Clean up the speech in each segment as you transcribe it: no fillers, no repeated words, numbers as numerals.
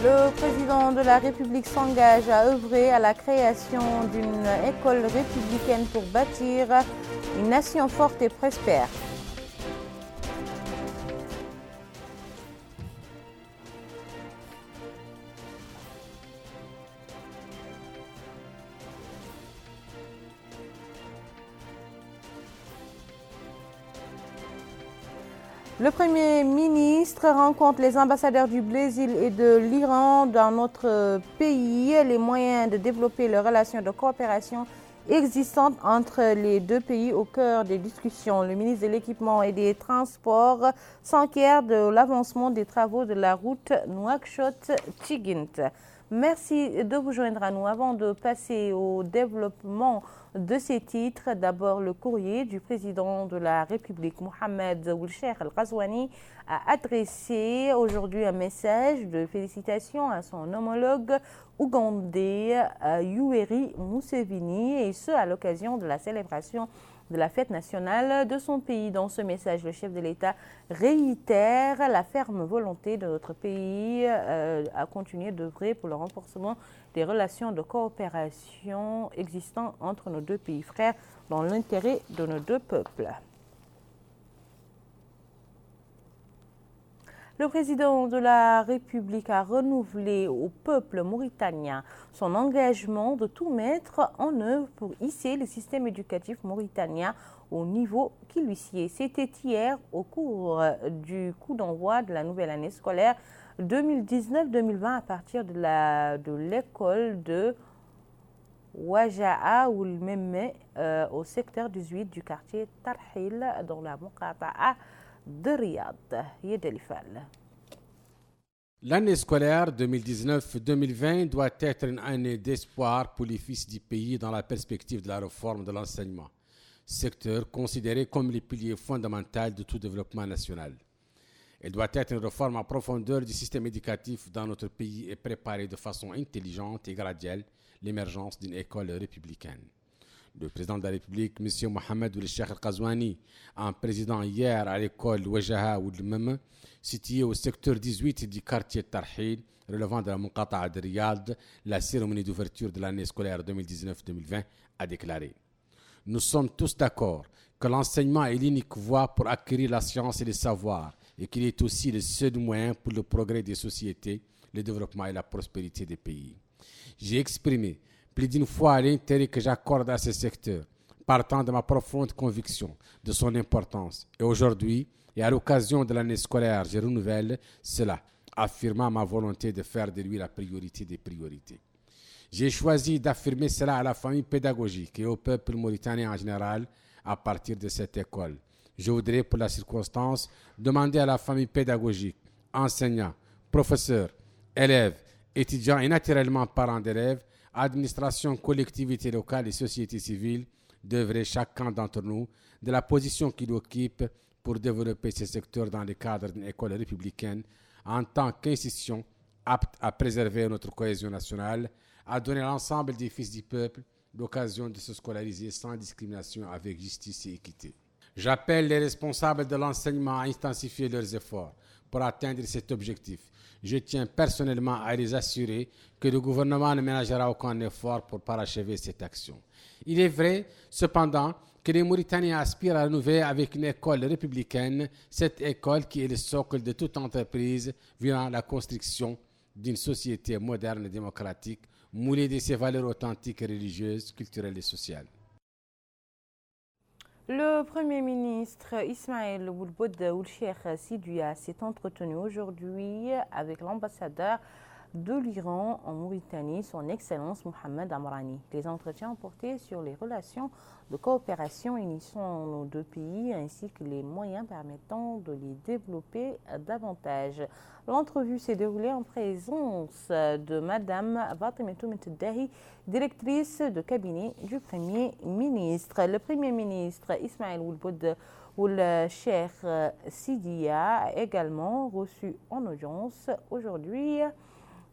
Le président de la République s'engage à œuvrer à la création d'une école républicaine pour bâtir une nation forte et prospère. Le Premier ministre rencontre les ambassadeurs du Brésil et de l'Iran dans notre pays. Les moyens de développer les relations de coopération existantes entre les deux pays au cœur des discussions. Le ministre de l'Équipement et des Transports s'enquiert de l'avancement des travaux de la route Nouakchott-Tchigint. Merci de vous joindre à nous. Avant de passer au développement de ces titres, d'abord le courrier du président de la République, Mohamed Ould Cheikh Al Ghazouani, a adressé aujourd'hui un message de félicitations à son homologue ougandais Yoweri Museveni, et ce à l'occasion de la célébration de la fête nationale de son pays. Dans ce message, le chef de l'État réitère la ferme volonté de notre pays à continuer d'œuvrer pour le renforcement des relations de coopération existantes entre nos deux pays frères dans l'intérêt de nos deux peuples. Le président de la République a renouvelé au peuple mauritanien son engagement de tout mettre en œuvre pour hisser le système éducatif mauritanien au niveau qui lui sied. C'était hier au cours du coup d'envoi de la nouvelle année scolaire 2019-2020 à partir de l'école de Wajaha Ould Memme au secteur 18 du quartier Tarhil dans la Muqata'a de Riyad. Yedelifal. L'année scolaire 2019-2020 doit être une année d'espoir pour les fils du pays dans la perspective de la réforme de l'enseignement, secteur considéré comme le pilier fondamental de tout développement national. Elle doit être une réforme en profondeur du système éducatif dans notre pays et préparer de façon intelligente et graduelle l'émergence d'une école républicaine. Le président de la République, M. Mohamed Ould Cheikh Al Ghazouani, en président hier à l'école Wajaha Ould Memme, située au secteur 18 du quartier Tarhil, relevant de la Muqata'a de Riyad, la cérémonie d'ouverture de l'année scolaire 2019-2020, a déclaré: nous sommes tous d'accord que l'enseignement est l'unique voie pour acquérir la science et les savoirs et qu'il est aussi le seul moyen pour le progrès des sociétés, le développement et la prospérité des pays. J'ai exprimé plus d'une fois l'intérêt que j'accorde à ce secteur, partant de ma profonde conviction de son importance. Et aujourd'hui, et à l'occasion de l'année scolaire, je renouvelle cela, affirmant ma volonté de faire de lui la priorité des priorités. J'ai choisi d'affirmer cela à la famille pédagogique et au peuple mauritanien en général à partir de cette école. Je voudrais, pour la circonstance, demander à la famille pédagogique, enseignants, professeurs, élèves, étudiants et naturellement parents d'élèves, administration, collectivités locales et société civile, d'œuvrer chacun d'entre nous de la position qu'il occupe pour développer ce secteur dans le cadre d'une école républicaine en tant qu'institution apte à préserver notre cohésion nationale, à donner à l'ensemble des fils du peuple l'occasion de se scolariser sans discrimination avec justice et équité. J'appelle les responsables de l'enseignement à intensifier leurs efforts pour atteindre cet objectif. Je tiens personnellement à les assurer que le gouvernement ne ménagera aucun effort pour parachever cette action. Il est vrai, cependant, que les Mauritaniens aspirent à renouveler avec une école républicaine, cette école qui est le socle de toute entreprise visant la construction d'une société moderne et démocratique, moulée de ses valeurs authentiques et religieuses, culturelles et sociales. Le Premier ministre Ismaël Ould Cheikh Sidouya s'est entretenu aujourd'hui avec l'ambassadeur de l'Iran en Mauritanie, son Excellence Mohamed Amrani. Les entretiens ont porté sur les relations de coopération unissant nos deux pays ainsi que les moyens permettant de les développer davantage. L'entrevue s'est déroulée en présence de Madame Fatimata Dahi, directrice de cabinet du Premier ministre. Le Premier ministre Ismaël Ould Cheikh Sidouya a également reçu en audience aujourd'hui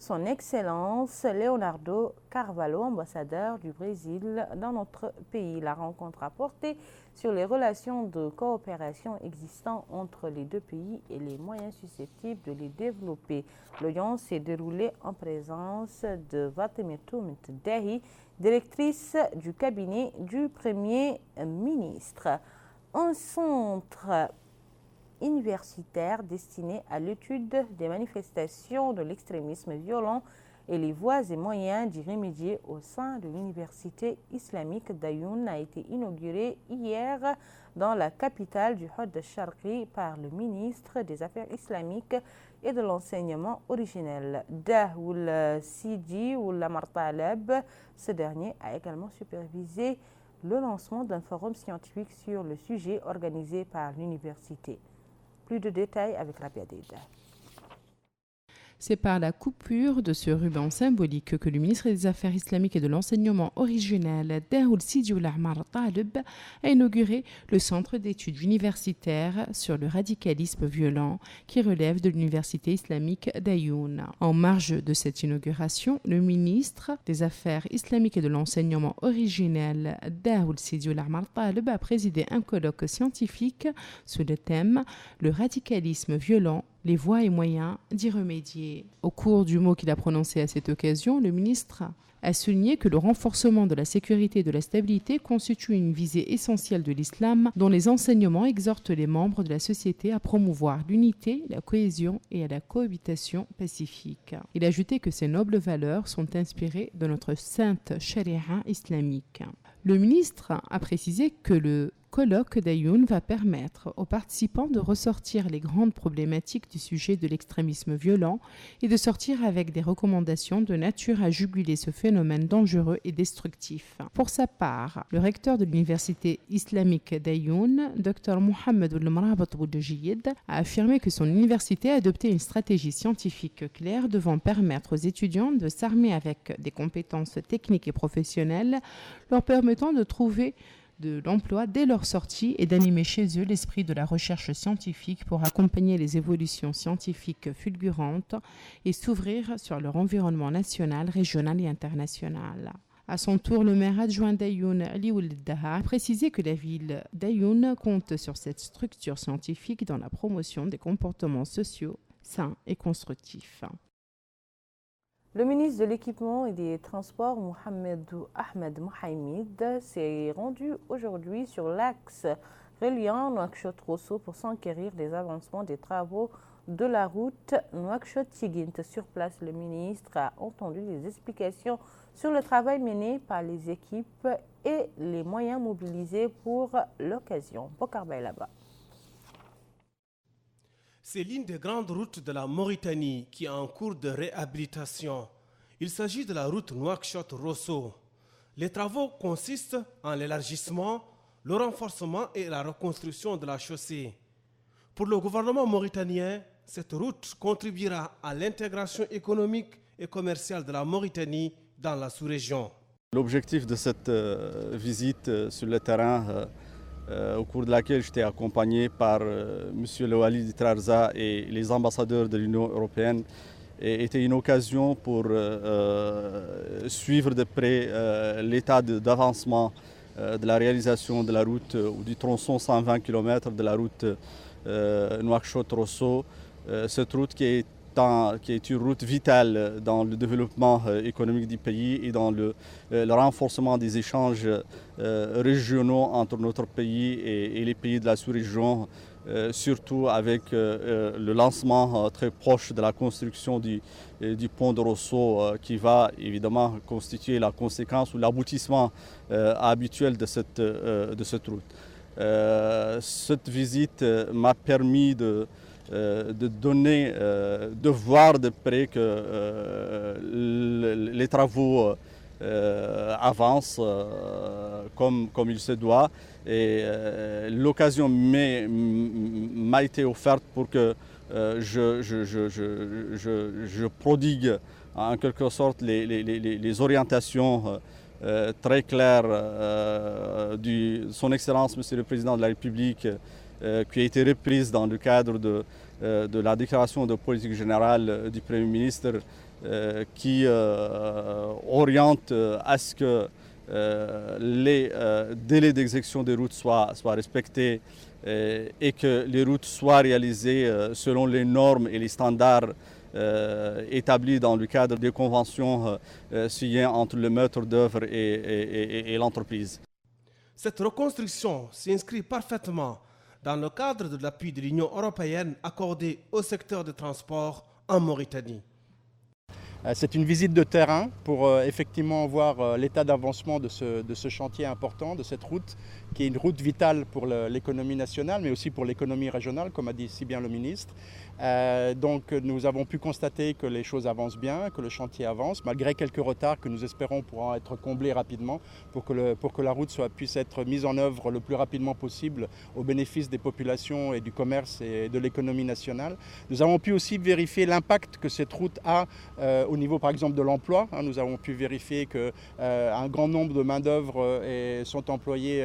Son Excellence Leonardo Carvalho, ambassadeur du Brésil dans notre pays. La rencontre a porté sur les relations de coopération existantes entre les deux pays et les moyens susceptibles de les développer. L'audience s'est déroulée en présence de Fatematou Dehi, directrice du cabinet du Premier ministre. Un centre universitaire destiné à l'étude des manifestations de l'extrémisme violent et les voies et moyens d'y remédier au sein de l'université islamique d'Ayoun a été inauguré hier dans la capitale du Hod Sharqi par le ministre des Affaires islamiques et de l'enseignement originel, Dahoul Sidi Oulamar Taleb. Ce dernier a également supervisé le lancement d'un forum scientifique sur le sujet organisé par l'université. Plus de détails avec Rabia Deida. C'est par la coupure de ce ruban symbolique que le ministre des Affaires islamiques et de l'enseignement originel, Dahoul Sidi Oulamar Taleb, a inauguré le centre d'études universitaires sur le radicalisme violent qui relève de l'université islamique d'Ayoun. En marge de cette inauguration, le ministre des Affaires islamiques et de l'enseignement originel, Dahoul Sidi Oulamar Taleb, a présidé un colloque scientifique sous le thème « Le radicalisme violent, les voies et moyens d'y remédier ». Au cours du mot qu'il a prononcé à cette occasion, le ministre a souligné que le renforcement de la sécurité et de la stabilité constitue une visée essentielle de l'islam dont les enseignements exhortent les membres de la société à promouvoir l'unité, la cohésion et à la cohabitation pacifique. Il a ajouté que ces nobles valeurs sont inspirées de notre sainte charia islamique. Le ministre a précisé que le colloque d'Ayoun va permettre aux participants de ressortir les grandes problématiques du sujet de l'extrémisme violent et de sortir avec des recommandations de nature à juguler ce phénomène dangereux et destructif. Pour sa part, le recteur de l'université islamique d'Ayoun, Dr Mohamed Oulmrabat Boudjiyed, a affirmé que son université a adopté une stratégie scientifique claire devant permettre aux étudiants de s'armer avec des compétences techniques et professionnelles, leur permettant de trouver de l'emploi dès leur sortie et d'animer chez eux l'esprit de la recherche scientifique pour accompagner les évolutions scientifiques fulgurantes et s'ouvrir sur leur environnement national, régional et international. À son tour, le maire adjoint d'Ayoun, Ali Ould Daha, a précisé que la ville d'Ayoun compte sur cette structure scientifique dans la promotion des comportements sociaux sains et constructifs. Le ministre de l'Équipement et des Transports, Mohamedou Ahmed Mohamed, s'est rendu aujourd'hui sur l'axe reliant Nouakchott-Rosso pour s'enquérir des avancements des travaux de la route Nouakchott-Tigint. Sur place, le ministre a entendu des explications sur le travail mené par les équipes et les moyens mobilisés pour l'occasion. Bokar Baylaba. C'est l'une des grandes routes de la Mauritanie qui est en cours de réhabilitation. Il s'agit de la route Nouakchott-Rosso. Les travaux consistent en l'élargissement, le renforcement et la reconstruction de la chaussée. Pour le gouvernement mauritanien, cette route contribuera à l'intégration économique et commerciale de la Mauritanie dans la sous-région. L'objectif de cette visite sur le terrain au cours de laquelle j'étais accompagné par M. Louali Trarza et les ambassadeurs de l'Union européenne, était une occasion pour suivre de près l'état d'avancement de la réalisation de la route ou du tronçon 120 km de la route Nouakchott-Rosso. Cette route qui est une route vitale dans le développement économique du pays et dans le renforcement des échanges régionaux entre notre pays et les pays de la sous-région, surtout avec le lancement très proche de la construction du pont de Rosso qui va évidemment constituer la conséquence ou l'aboutissement habituel de cette route. Cette visite m'a permis de voir de près que les travaux avancent comme il se doit. Et l'occasion m'a été offerte pour que je prodigue en quelque sorte les orientations très claires de Son Excellence, Monsieur le Président de la République, qui a été reprise dans le cadre de la déclaration de politique générale du Premier ministre qui oriente à ce que les délais d'exécution des routes soient respectés et que les routes soient réalisées selon les normes et les standards établis dans le cadre des conventions signées entre le maître d'œuvre et l'entreprise. Cette reconstruction s'inscrit parfaitement dans le cadre de l'appui de l'Union européenne accordé au secteur des transports en Mauritanie. C'est une visite de terrain pour effectivement voir l'état d'avancement de ce chantier important, de cette route, qui est une route vitale pour l'économie nationale, mais aussi pour l'économie régionale, comme a dit si bien le ministre. Donc nous avons pu constater que les choses avancent bien, que le chantier avance, malgré quelques retards que nous espérons pourront être comblés rapidement pour que la route puisse être mise en œuvre le plus rapidement possible au bénéfice des populations et du commerce et de l'économie nationale. Nous avons pu aussi vérifier l'impact que cette route a au niveau par exemple de l'emploi. Nous avons pu vérifier qu'un grand nombre de main-d'œuvre sont employées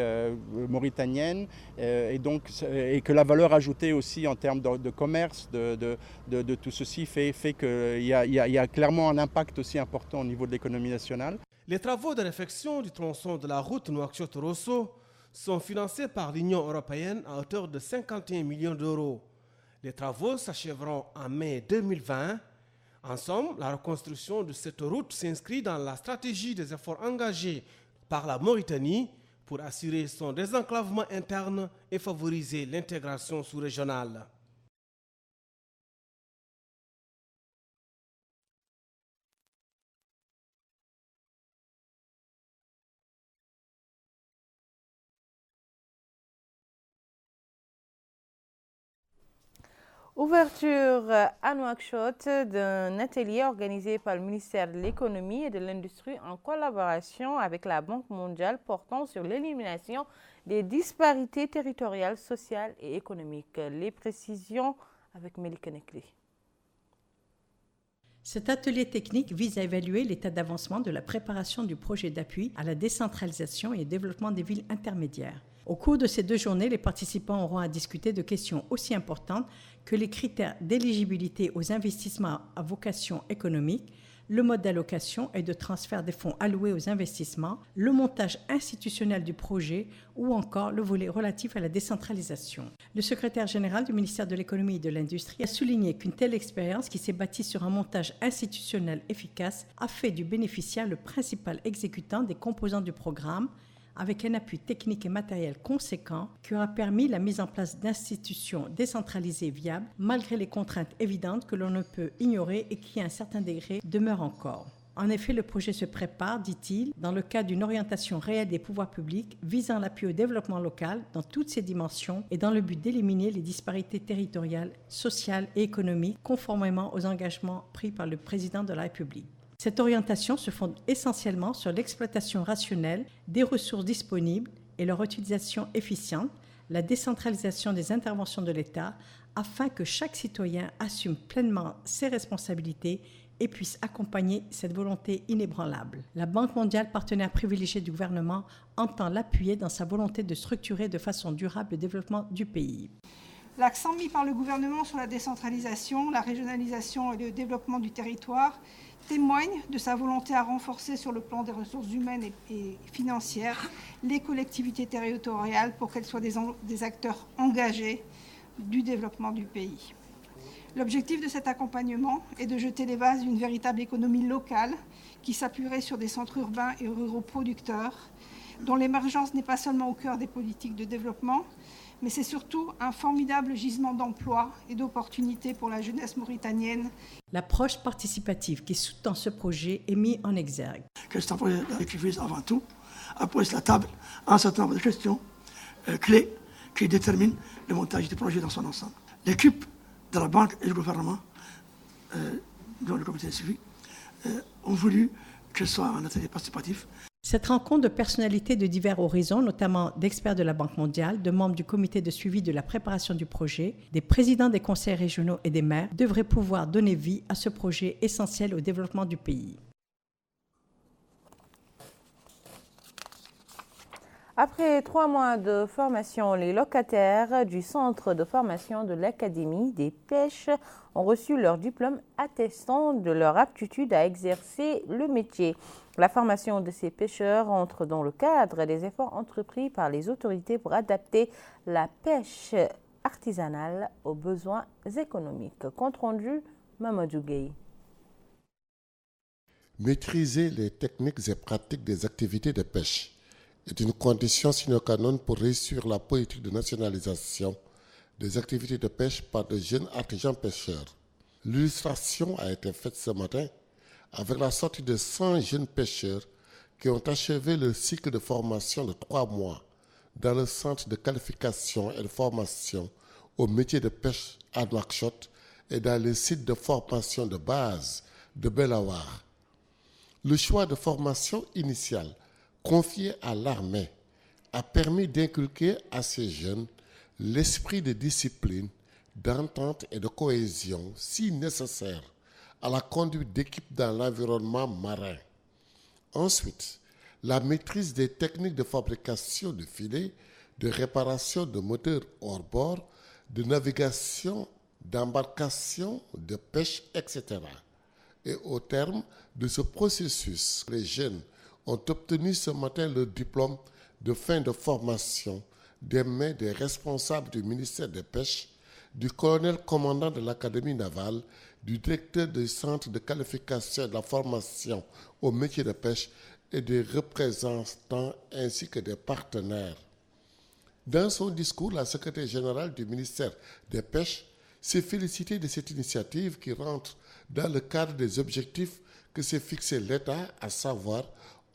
mauritaniennes et que la valeur ajoutée aussi en termes de commerce, de tout ceci fait qu'il y a clairement un impact aussi important au niveau de l'économie nationale. Les travaux de réfection du tronçon de la route Nouakchott-Rosso sont financés par l'Union européenne à hauteur de 51 millions d'euros. Les travaux s'achèveront en mai 2020. En somme, la reconstruction de cette route s'inscrit dans la stratégie des efforts engagés par la Mauritanie pour assurer son désenclavement interne et favoriser l'intégration sous-régionale. Ouverture à Nouakchott d'un atelier organisé par le ministère de l'économie et de l'industrie en collaboration avec la Banque mondiale portant sur l'élimination des disparités territoriales, sociales et économiques. Les précisions avec Melika Nekli. Cet atelier technique vise à évaluer l'état d'avancement de la préparation du projet d'appui à la décentralisation et au développement des villes intermédiaires. Au cours de ces 2 journées, les participants auront à discuter de questions aussi importantes que les critères d'éligibilité aux investissements à vocation économique, le mode d'allocation et de transfert des fonds alloués aux investissements, le montage institutionnel du projet ou encore le volet relatif à la décentralisation. Le secrétaire général du ministère de l'économie et de l'industrie a souligné qu'une telle expérience qui s'est bâtie sur un montage institutionnel efficace a fait du bénéficiaire le principal exécutant des composants du programme, avec un appui technique et matériel conséquent qui aura permis la mise en place d'institutions décentralisées viables malgré les contraintes évidentes que l'on ne peut ignorer et qui à un certain degré demeurent encore. En effet, le projet se prépare, dit-il, dans le cadre d'une orientation réelle des pouvoirs publics visant l'appui au développement local dans toutes ses dimensions et dans le but d'éliminer les disparités territoriales, sociales et économiques conformément aux engagements pris par le président de la République. Cette orientation se fonde essentiellement sur l'exploitation rationnelle des ressources disponibles et leur utilisation efficiente, la décentralisation des interventions de l'État, afin que chaque citoyen assume pleinement ses responsabilités et puisse accompagner cette volonté inébranlable. La Banque mondiale, partenaire privilégié du gouvernement, entend l'appuyer dans sa volonté de structurer de façon durable le développement du pays. L'accent mis par le gouvernement sur la décentralisation, la régionalisation et le développement du territoire témoigne de sa volonté à renforcer sur le plan des ressources humaines et financières les collectivités territoriales pour qu'elles soient des acteurs engagés du développement du pays. L'objectif de cet accompagnement est de jeter les bases d'une véritable économie locale qui s'appuierait sur des centres urbains et ruraux producteurs dont l'émergence n'est pas seulement au cœur des politiques de développement, mais c'est surtout un formidable gisement d'emplois et d'opportunités pour la jeunesse mauritanienne. L'approche participative qui sous-tend ce projet est mise en exergue. Que cet approche qui vise avant tout à poser sur la table un certain nombre de questions clés qui déterminent le montage du projet dans son ensemble. L'équipe de la banque et du gouvernement, dont le comité de suivi, ont voulu que ce soit un atelier participatif. Cette rencontre de personnalités de divers horizons, notamment d'experts de la Banque mondiale, de membres du comité de suivi de la préparation du projet, des présidents des conseils régionaux et des maires, devrait pouvoir donner vie à ce projet essentiel au développement du pays. Après 3 mois de formation, les locataires du centre de formation de l'Académie des pêches ont reçu leur diplôme attestant de leur aptitude à exercer le métier. La formation de ces pêcheurs entre dans le cadre des efforts entrepris par les autorités pour adapter la pêche artisanale aux besoins économiques. Compte rendu, Mamadou Gueye. Maîtriser les techniques et pratiques des activités de pêche est une condition sine qua non pour réussir la politique de nationalisation des activités de pêche par de jeunes artisans pêcheurs. L'illustration a été faite ce matin avec la sortie de 100 jeunes pêcheurs qui ont achevé le cycle de formation de 3 mois dans le centre de qualification et de formation au métier de pêche à Nouakchott et dans le site de formation de base de Belawar. Le choix de formation initiale confié à l'armée a permis d'inculquer à ces jeunes l'esprit de discipline, d'entente et de cohésion si nécessaire à la conduite d'équipe dans l'environnement marin. Ensuite, la maîtrise des techniques de fabrication de filets, de réparation de moteurs hors bord, de navigation, d'embarcation, de pêche, etc. Et au terme de ce processus, les jeunes ont obtenu ce matin le diplôme de fin de formation des mains des responsables du ministère des Pêches, du colonel commandant de l'Académie navale, du directeur du centre de qualification et de la formation au métier de pêche et des représentants ainsi que des partenaires. Dans son discours, la secrétaire générale du ministère des Pêches s'est félicitée de cette initiative qui rentre dans le cadre des objectifs que s'est fixé l'État, à savoir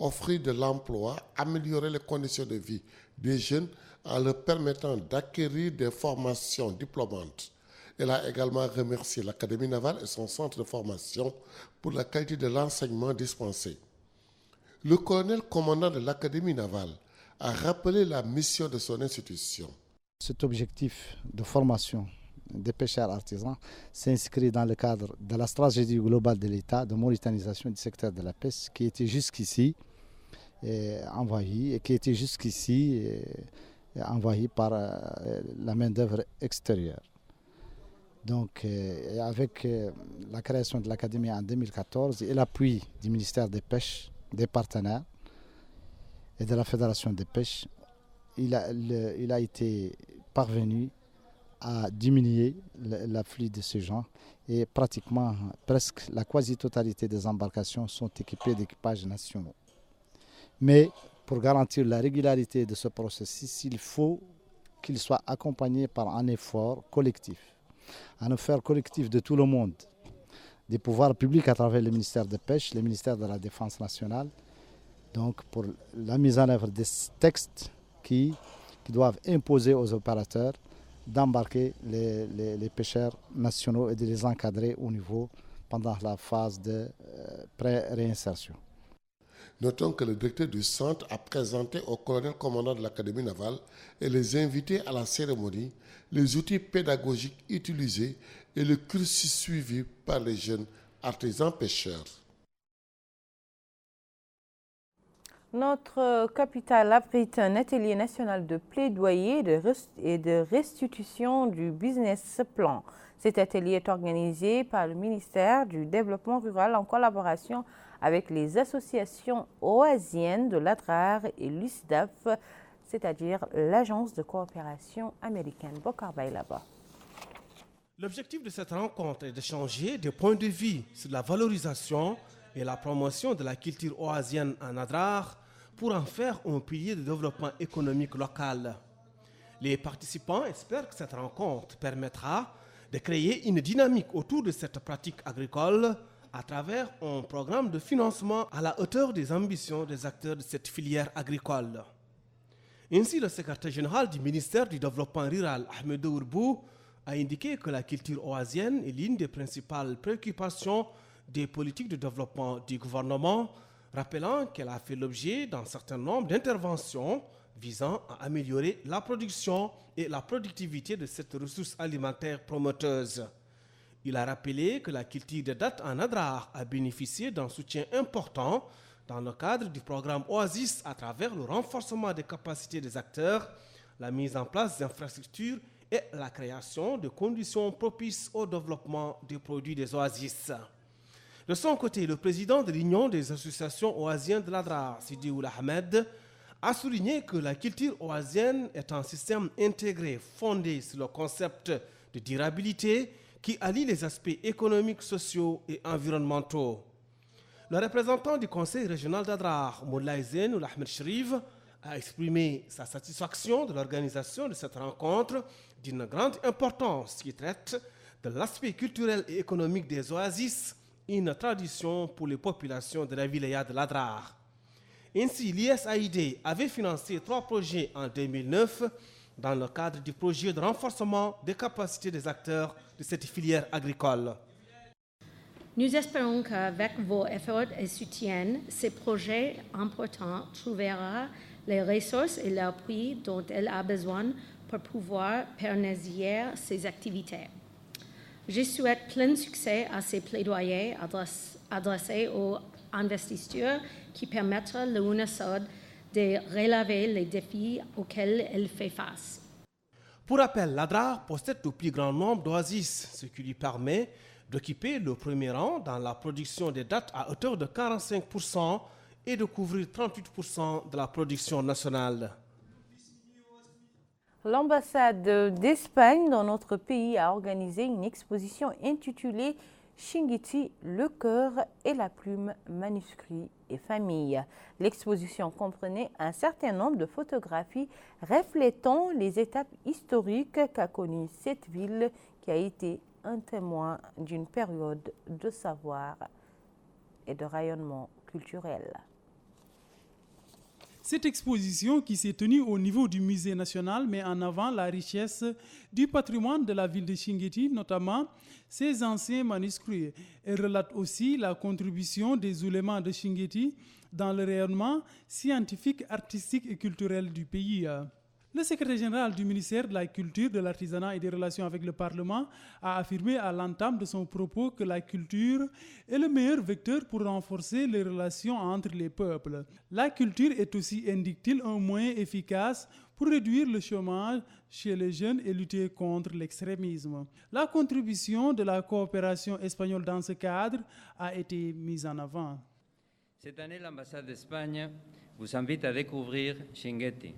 offrir de l'emploi, améliorer les conditions de vie des jeunes en leur permettant d'acquérir des formations diplômantes. Elle a également remercié l'Académie navale et son centre de formation pour la qualité de l'enseignement dispensé. Le colonel commandant de l'Académie navale a rappelé la mission de son institution. Cet objectif de formation des pêcheurs artisans s'inscrit dans le cadre de la stratégie globale de l'État de mauritanisation du secteur de la pêche qui était jusqu'ici envahi et qui était jusqu'ici envahi par la main-d'œuvre extérieure. Donc, avec la création de l'Académie en 2014 et l'appui du ministère des Pêches, des partenaires et de la Fédération des pêches, il a été parvenu à diminuer l'afflux de ces gens et pratiquement presque la quasi-totalité des embarcations sont équipées d'équipages nationaux. Mais pour garantir la régularité de ce processus, il faut qu'il soit accompagné par un effort collectif, un effort collectif de tout le monde, des pouvoirs publics à travers le ministère de Pêche, le ministère de la Défense nationale, donc pour la mise en œuvre des textes qui doivent imposer aux opérateurs d'embarquer les pêcheurs nationaux et de les encadrer au niveau pendant la phase de pré-réinsertion. Notons que le directeur du centre a présenté au colonel commandant de l'Académie navale et les invités à la cérémonie les outils pédagogiques utilisés et le cursus suivi par les jeunes artisans pêcheurs. Notre capitale abrite un atelier national de plaidoyer et de restitution du business plan. Cet atelier est organisé par le ministère du Développement rural en collaboration avec les associations oasiennes de l'ADRAR et l'USDAF, c'est-à-dire l'Agence de coopération américaine. Bokar Baylaba. L'objectif de cette rencontre est d'échanger des points de vue sur la valorisation et la promotion de la culture oasienne en ADRAR pour en faire un pilier de développement économique local. Les participants espèrent que cette rencontre permettra de créer une dynamique autour de cette pratique agricole à travers un programme de financement à la hauteur des ambitions des acteurs de cette filière agricole. Ainsi, le secrétaire général du ministère du Développement rural, Ahmedou Ourbou, a indiqué que la culture oasienne est l'une des principales préoccupations des politiques de développement du gouvernement, rappelant qu'elle a fait l'objet d'un certain nombre d'interventions visant à améliorer la production et la productivité de cette ressource alimentaire promoteuse. Il a rappelé que la culture de date en ADRAR a bénéficié d'un soutien important dans le cadre du programme OASIS à travers le renforcement des capacités des acteurs, la mise en place d'infrastructures et la création de conditions propices au développement des produits des OASIS. De son côté, le président de l'Union des associations oasiennes de l'ADRA, Sidi Ould Ahmed, a souligné que la culture oasienne est un système intégré fondé sur le concept de durabilité qui allie les aspects économiques, sociaux et environnementaux. Le représentant du conseil régional d'Adrar, Moulay Zen Ould Ahmed Sherif, a exprimé sa satisfaction de l'organisation de cette rencontre d'une grande importance qui traite de l'aspect culturel et économique des oasis, une tradition pour les populations de la wilaya de l'Adrar. Ainsi, l'ISAID avait financé 3 projets en 2009 dans le cadre du projet de renforcement des capacités des acteurs de cette filière agricole. Nous espérons qu'avec vos efforts et soutiens, ces projets importants trouveront les ressources et l'appui dont elle a besoin pour pouvoir pérenniser ses activités. Je souhaite plein succès à ces plaidoyers adressés aux investisseurs qui permettent à l'UNASOD de relever les défis auxquels elle fait face. Pour rappel, l'ADRA possède le plus grand nombre d'oasis, ce qui lui permet d'occuper le premier rang dans la production des dattes à hauteur de 45% et de couvrir 38% de la production nationale. L'ambassade d'Espagne dans notre pays a organisé une exposition intitulée Chinguetti, le cœur et la plume, manuscrits et famille. L'exposition comprenait un certain nombre de photographies reflétant les étapes historiques qu'a connues cette ville qui a été un témoin d'une période de savoir et de rayonnement culturel. Cette exposition qui s'est tenue au niveau du musée national met en avant la richesse du patrimoine de la ville de Chinguetti, notamment ses anciens manuscrits. Elle relate aussi la contribution des oulémas de Chinguetti dans le rayonnement scientifique, artistique et culturel du pays. Le secrétaire général du ministère de la Culture, de l'Artisanat et des Relations avec le Parlement a affirmé à l'entame de son propos que la culture est le meilleur vecteur pour renforcer les relations entre les peuples. La culture est aussi, indique-t-il, un moyen efficace pour réduire le chômage chez les jeunes et lutter contre l'extrémisme. La contribution de la coopération espagnole dans ce cadre a été mise en avant. Cette année, l'ambassade d'Espagne vous invite à découvrir Chinguetti,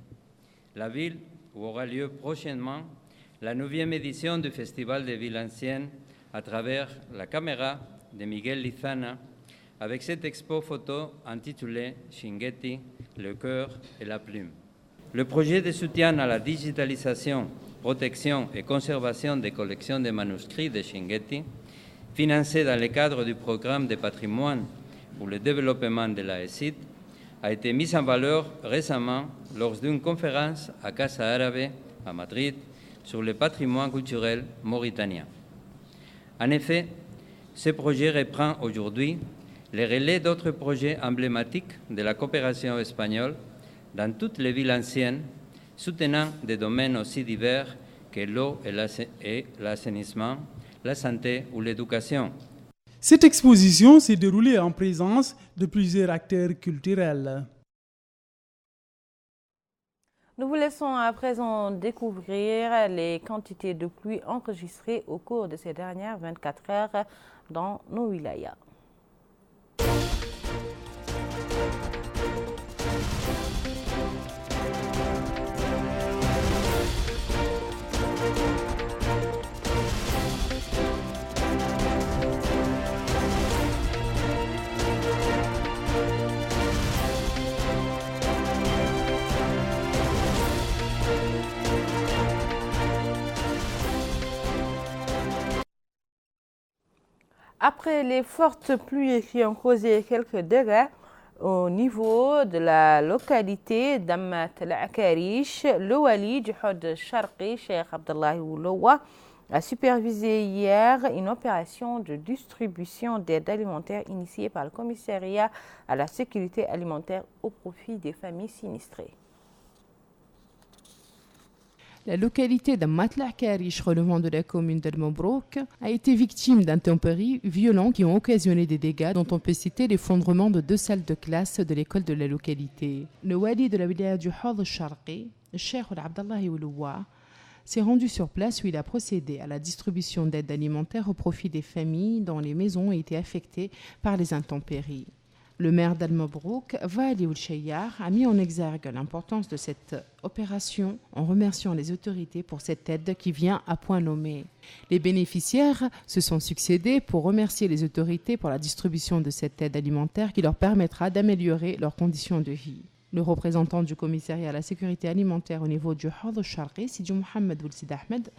la ville où aura lieu prochainement la 9e édition du Festival des villes anciennes à travers la caméra de Miguel Lizana avec cette expo photo intitulée Chinguetti, le cœur et la plume. Le projet de soutien à la digitalisation, protection et conservation des collections de manuscrits de Chinguetti, financé dans le cadre du programme de patrimoine pour le développement de la ESID, a été mise en valeur récemment lors d'une conférence à Casa Árabe, à Madrid, sur le patrimoine culturel mauritanien. En effet, ce projet reprend aujourd'hui les relais d'autres projets emblématiques de la coopération espagnole dans toutes les villes anciennes, soutenant des domaines aussi divers que l'eau et l'assainissement, la santé ou l'éducation. Cette exposition s'est déroulée en présence de plusieurs acteurs culturels. Nous vous laissons à présent découvrir les quantités de pluie enregistrées au cours de ces dernières 24 heures dans nos wilayas. Après les fortes pluies qui ont causé quelques dégâts au niveau de la localité d'Ammat al-Akarish, le wali du Hod Sharqi, Cheikh Abdallahi Oulowa, a supervisé hier une opération de distribution d'aide alimentaire initiée par le commissariat à la sécurité alimentaire au profit des familles sinistrées. La localité de Matla Karish, relevant de la commune d'El Mobrouk, a été victime d'intempéries violentes qui ont occasionné des dégâts, dont on peut citer l'effondrement de 2 salles de classe de l'école de la localité. Le wali de la wilaya du Hawd al-Sharqi, le Cheikh Abdallah Ouloua, s'est rendu sur place où il a procédé à la distribution d'aides alimentaires au profit des familles dont les maisons ont été affectées par les intempéries. Le maire d'Al-Mabrouk, Wali Oul-Cheyyar, a mis en exergue l'importance de cette opération en remerciant les autorités pour cette aide qui vient à point nommé. Les bénéficiaires se sont succédés pour remercier les autorités pour la distribution de cette aide alimentaire qui leur permettra d'améliorer leurs conditions de vie. Le représentant du commissariat à la sécurité alimentaire au niveau du Hawd al-Sharqi, Sidi Mohamed Oulsid Ahmed,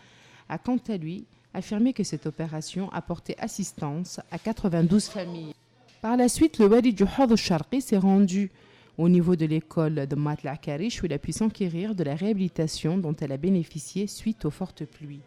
a quant à lui affirmé que cette opération a porté assistance à 92 familles. Par la suite, le wali du Hawd al-Sharqi s'est rendu au niveau de l'école de Matla Karish où il a pu s'enquérir de la réhabilitation dont elle a bénéficié suite aux fortes pluies.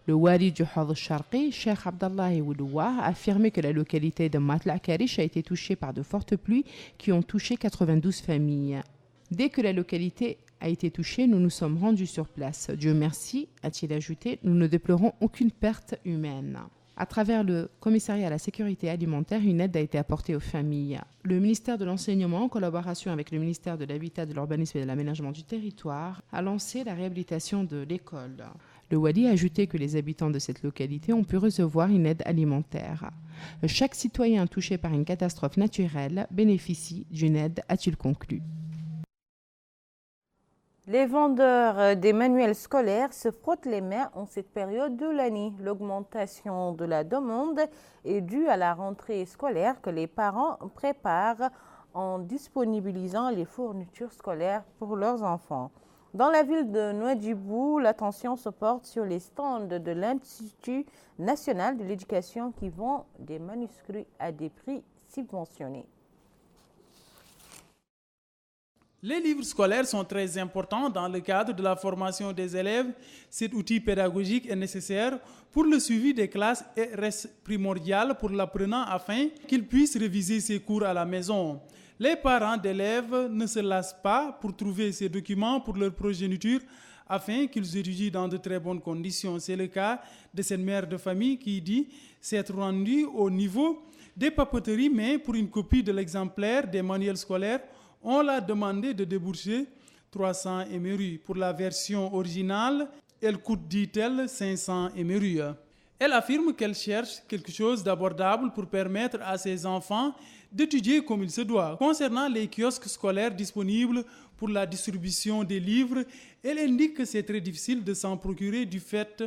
Le wali du Hawd al-Sharqi, Cheikh Abdallah Ouloua, a affirmé que la localité de Matla Karish a été touchée par de fortes pluies qui ont touché 92 familles. Dès que la localité a été touchée, nous nous sommes rendus sur place. Dieu merci, a-t-il ajouté, nous ne déplorons aucune perte humaine. À travers le commissariat à la sécurité alimentaire, une aide a été apportée aux familles. Le ministère de l'Enseignement, en collaboration avec le ministère de l'Habitat, de l'Urbanisme et de l'Aménagement du Territoire, a lancé la réhabilitation de l'école. Le wali a ajouté que les habitants de cette localité ont pu recevoir une aide alimentaire. Chaque citoyen touché par une catastrophe naturelle bénéficie d'une aide, a-t-il conclu. Les vendeurs des manuels scolaires se frottent les mains en cette période de l'année. L'augmentation de la demande est due à la rentrée scolaire que les parents préparent en disponibilisant les fournitures scolaires pour leurs enfants. Dans la ville de Nouadhibou, l'attention se porte sur les stands de l'Institut national de l'éducation qui vend des manuscrits à des prix subventionnés. Les livres scolaires sont très importants dans le cadre de la formation des élèves. Cet outil pédagogique est nécessaire pour le suivi des classes et reste primordial pour l'apprenant afin qu'il puisse réviser ses cours à la maison. Les parents d'élèves ne se lassent pas pour trouver ces documents pour leur progéniture afin qu'ils étudient dans de très bonnes conditions. C'est le cas de cette mère de famille qui dit s'être rendue au niveau des papeteries, mais pour une copie de l'exemplaire des manuels scolaires, on l'a demandé de débourser 300 émerus. Pour la version originale, elle coûte, dit-elle, 500 émerus. Elle affirme qu'elle cherche quelque chose d'abordable pour permettre à ses enfants d'étudier comme il se doit. Concernant les kiosques scolaires disponibles pour la distribution des livres, elle indique que c'est très difficile de s'en procurer du fait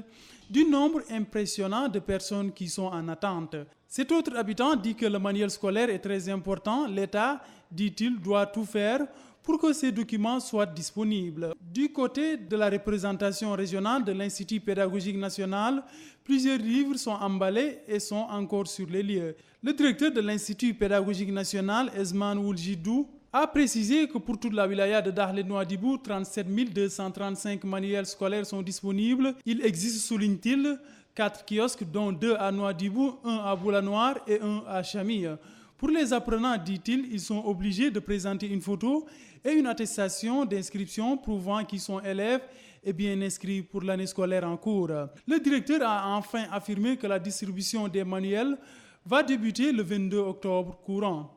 du nombre impressionnant de personnes qui sont en attente. Cet autre habitant dit que le manuel scolaire est très important. L'État, dit-il, doit tout faire pour que ces documents soient disponibles. Du côté de la représentation régionale de l'Institut pédagogique national, plusieurs livres sont emballés et sont encore sur les lieux. Le directeur de l'Institut pédagogique national, Esman Ouljidou, a précisé que pour toute la wilaya de Dakhla Nouadhibou, 37 235 manuels scolaires sont disponibles. Il existe, souligne-t-il, 4 kiosques, dont 2 à Nouadhibou, 1 à Boulanoir et 1 à Chamille. Pour les apprenants, dit-il, ils sont obligés de présenter une photo et une attestation d'inscription prouvant qu'ils sont élèves et bien inscrits pour l'année scolaire en cours. Le directeur a enfin affirmé que la distribution des manuels va débuter le 22 octobre courant.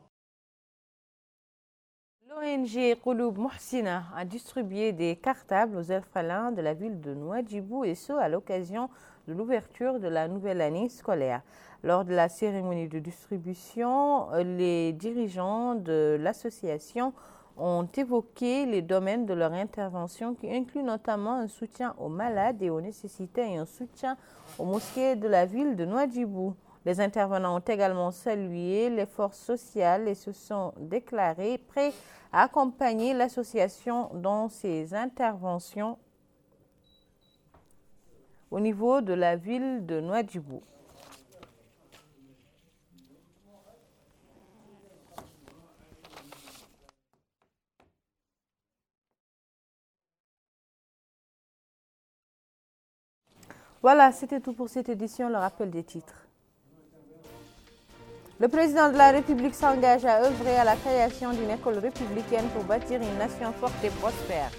L'ONG Qouloub Mohsina a distribué des cartables aux orphelins de la ville de Nouadhibou et ce à l'occasion de l'ouverture de la nouvelle année scolaire. Lors de la cérémonie de distribution, les dirigeants de l'association ont évoqué les domaines de leur intervention qui incluent notamment un soutien aux malades et aux nécessités et un soutien aux mosquées de la ville de Nouadhibou. Les intervenants ont également salué l'effort social et se sont déclarés prêts à accompagner l'association dans ses interventions au niveau de la ville de Nouadhibou. Voilà, c'était tout pour cette édition, le rappel des titres. Le président de la République s'engage à œuvrer à la création d'une école républicaine pour bâtir une nation forte et prospère.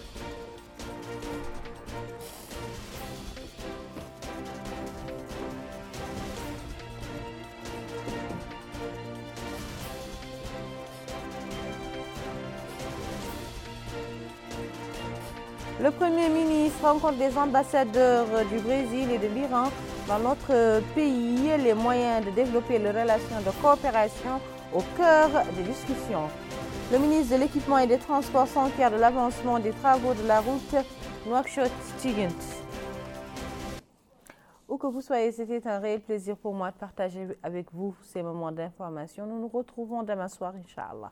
Le Premier ministre rencontre les ambassadeurs du Brésil et de l'Iran dans notre pays, les moyens de développer les relations de coopération au cœur des discussions. Le ministre de l'Équipement et des Transports s'enquiert de l'avancement des travaux de la route Nouakchott-Tigint. Où que vous soyez, c'était un réel plaisir pour moi de partager avec vous ces moments d'information. Nous nous retrouvons demain soir, Inch'Allah.